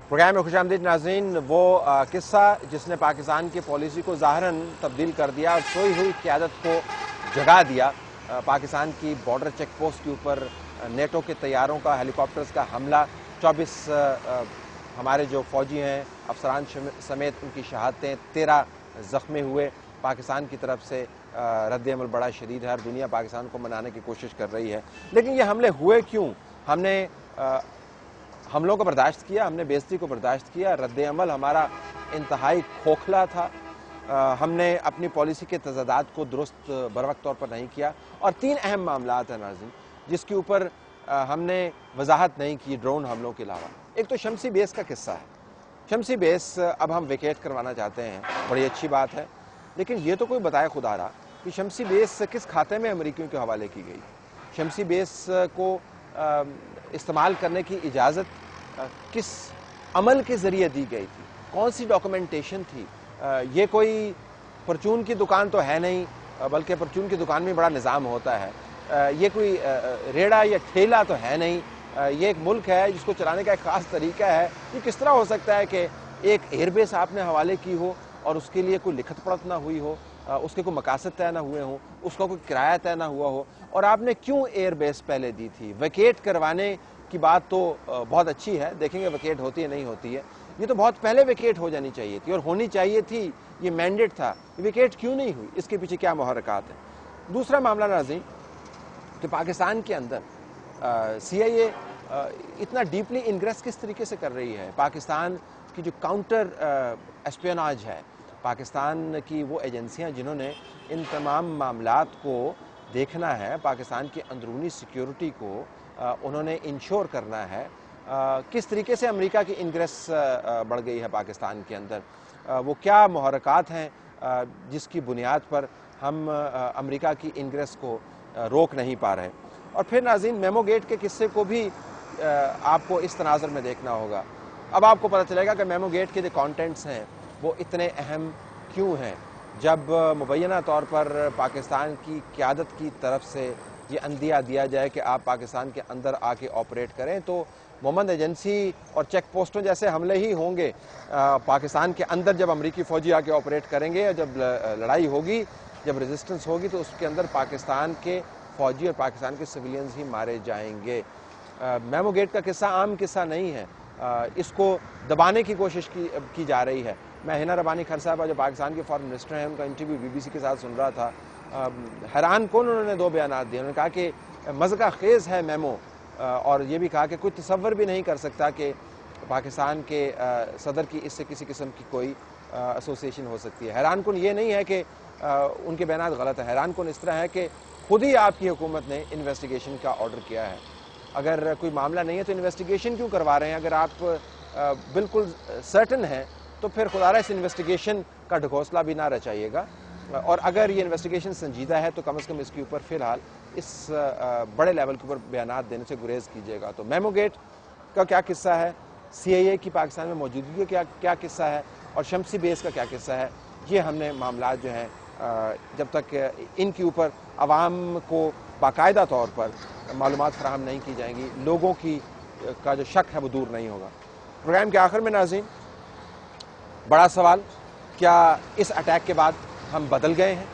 Programme میں خوش آمدید ناظرین. وہ قصہ جس نے پاکستان کی پالیسی کو ظاہراً تبدیل کر دیا اور سوئی ہوئی قیادت کو جگا دیا. پاکستان کی بارڈر چیک پوسٹ کے اوپر نیٹو کے طیاروں کا ہیلی کاپٹرز کا حملہ، 24 ہمارے جو فوجی ہیں افسران سمیت ان کی شہادتیں، 13 زخمی ہوئے. پاکستان کی طرف سے رد عمل بڑا شدید ہے اور دنیا پاکستان کو منانے کی کوشش کر رہی ہے. لیکن یہ حملے ہوئے کیوں؟ ہم نے حملوں کو برداشت کیا، ہم نے بے عزتی کو برداشت کیا، رد عمل ہمارا انتہائی کھوکھلا تھا، ہم نے اپنی پالیسی کے تضادات کو درست بروقت طور پر نہیں کیا. اور 3 اہم معاملات ہیں ناظرین جس کے اوپر ہم نے وضاحت نہیں کی ڈرون حملوں کے علاوہ. ایک تو شمسی بیس کا قصہ ہے. شمسی بیس اب ہم ویکیٹ کروانا چاہتے ہیں، بڑی اچھی بات ہے، لیکن یہ تو کوئی بتائے خدا رہا کہ شمسی بیس کس کھاتے میں امریکیوں کے حوالے کی گئی. شمسی بیس کو استعمال کرنے کی اجازت کس عمل کے ذریعے دی گئی تھی، کون سی ڈاکومنٹیشن تھی. یہ کوئی پرچون کی دکان تو ہے نہیں، بلکہ پرچون کی دکان میں بڑا نظام ہوتا ہے. یہ کوئی ریڑا یا ٹھیلا تو ہے نہیں. یہ ایک ملک ہے جس کو چلانے کا ایک خاص طریقہ ہے. یہ کس طرح ہو سکتا ہے کہ ایک ایئر بیس آپ نے حوالے کی ہو اور اس کے لیے کوئی لکھت پڑھت نہ ہوئی ہو، اس کے کوئی مقاصد طے نہ ہوئے ہوں، اس کا کوئی کرایہ طے نہ ہوا ہو، اور آپ نے کیوں ایئر بیس پہلے دی تھی؟ ویکیٹ کروانے کی بات تو بہت اچھی ہے، دیکھیں گے ویکیٹ ہوتی ہے نہیں ہوتی ہے. یہ تو بہت پہلے ویکیٹ ہو جانی چاہیے تھی اور ہونی چاہیے تھی، یہ مینڈیٹ تھا. ویکیٹ کیوں نہیں ہوئی؟ اس کے پیچھے کیا محرکات ہیں؟ دوسرا معاملہ ناظرین کہ پاکستان کے اندر سی آئی اے اتنا ڈیپلی انگریس کس طریقے سے کر رہی ہے. پاکستان کی جو کاؤنٹر اسپیوناج ہے، پاکستان کی وہ ایجنسیاں جنہوں نے ان تمام معاملات کو دیکھنا ہے، پاکستان کی اندرونی سیکیورٹی کو انہوں نے انشور کرنا ہے، کس طریقے سے امریکہ کی انگریس بڑھ گئی ہے پاکستان کے اندر. وہ کیا محرکات ہیں جس کی بنیاد پر ہم امریکہ کی انگریس کو روک نہیں پا رہے. اور پھر ناظرین میمو گیٹ کے قصے کو بھی آپ کو اس تناظر میں دیکھنا ہوگا. اب آپ کو پتہ چلے گا کہ میمو گیٹ کے جو کانٹینٹس ہیں وہ اتنے اہم کیوں ہیں. جب مبینہ طور پر پاکستان کی قیادت کی طرف سے یہ عندیہ دیا جائے کہ آپ پاکستان کے اندر آ کے آپریٹ کریں تو مومند ایجنسی اور چیک پوسٹوں جیسے حملے ہی ہوں گے. پاکستان کے اندر جب امریکی فوجی آ کے آپریٹ کریں گے، جب لڑائی ہوگی، جب ریزسٹنس ہوگی تو اس کے اندر پاکستان کے فوجی اور پاکستان کے سویلینز ہی مارے جائیں گے. میمو گیٹ کا قصہ عام قصہ نہیں ہے، اس کو دبانے کی کوشش کی جا رہی ہے. میں ہنا ربانی خان صاحبہ جو پاکستان کے فارن منسٹر ہیں، ان کا انٹرویو BBC کے ساتھ سن رہا تھا. حیران کن انہوں نے 2 بیانات دیے. انہوں نے کہا کہ مذاق خیز ہے میمو، اور یہ بھی کہا کہ کوئی تصور بھی نہیں کر سکتا کہ پاکستان کے صدر کی اس سے کسی قسم کی کوئی ایسوسیشن ہو سکتی ہے. حیران کن یہ نہیں ہے کہ ان کے بیانات غلط ہیں، حیران کن اس طرح ہے کہ خود ہی آپ کی حکومت نے انویسٹیگیشن کا آرڈر کیا ہے. اگر کوئی معاملہ نہیں ہے تو انویسٹیگیشن کیوں کروا رہے ہیں؟ اگر آپ بالکل سرٹن ہیں تو پھر خدا رہا اس انویسٹیگیشن کا ڈھکوسلا بھی نہ رچائیے گا. اور اگر یہ انویسٹیگیشن سنجیدہ ہے تو کم از کم اس کے اوپر فی الحال اس بڑے لیول کے اوپر بیانات دینے سے گریز کیجیے گا. تو میمو گیٹ کا کیا قصہ ہے، سی آئی اے کی پاکستان میں موجودگی کا کیا قصہ ہے، اور شمسی بیس کا کیا قصہ ہے، یہ ہم نے معاملات جو ہیں جب تک ان کے اوپر عوام کو باقاعدہ طور پر معلومات فراہم نہیں کی جائیں گی، لوگوں کا جو شک ہے وہ دور نہیں ہوگا. پروگرام کے آخر میں ناظرین بڑا سوال، کیا اس اٹیک کے بعد ہم بدل گئے ہیں؟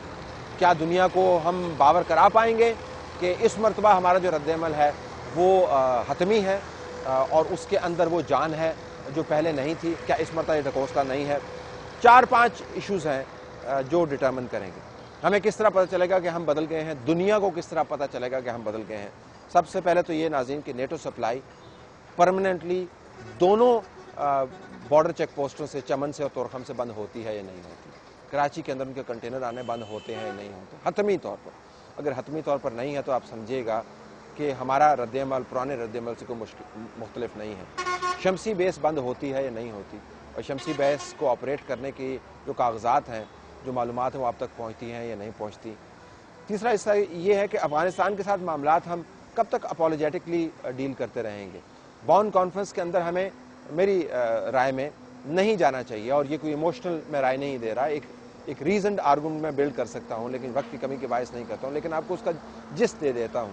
کیا دنیا کو ہم باور کرا پائیں گے کہ اس مرتبہ ہمارا جو رد عمل ہے وہ حتمی ہے اور اس کے اندر وہ جان ہے جو پہلے نہیں تھی؟ کیا اس مرتبہ یہ ڈھکوسلا نہیں ہے؟ 4-5 ایشوز ہیں جو ڈٹرمن کریں گے ہمیں کس طرح پتہ چلے گا کہ ہم بدل گئے ہیں، دنیا کو کس طرح پتہ چلے گا کہ ہم بدل گئے ہیں. سب سے پہلے تو یہ ناظرین کہ نیٹو سپلائی پرماننٹلی دونوں بارڈر چیک پوسٹوں سے، چمن سے اور تورخم سے بند ہوتی ہے یا نہیں ہوتی. کراچی کے اندر ان کے کنٹینر آنے بند ہوتے ہیں یا نہیں ہوتے حتمی طور پر. اگر حتمی طور پر نہیں ہے تو آپ سمجھیے گا کہ ہمارا رد عمل پرانے رد عمل سے کوئی مختلف نہیں ہے. شمسی بیس بند ہوتی ہے یا نہیں ہوتی، اور شمسی بیس کو آپریٹ کرنے کی جو کاغذات ہیں، جو معلومات ہیں وہ آپ تک پہنچتی ہیں یا نہیں پہنچتی. تیسرا حصہ یہ ہے کہ افغانستان کے ساتھ معاملات ہم کب تک اپولوجیٹکلی ڈیل کرتے رہیں گے. بون کانفرنس کے اندر ہمیں میری رائے میں نہیں جانا چاہیے، اور یہ کوئی ایموشنل میں رائے نہیں دے رہا، ایک ریزنڈ آرگومنٹ میں بلڈ کر سکتا ہوں لیکن وقت کی کمی کے باعث نہیں کرتا ہوں، لیکن آپ کو اس کا جسٹ دے دیتا ہوں.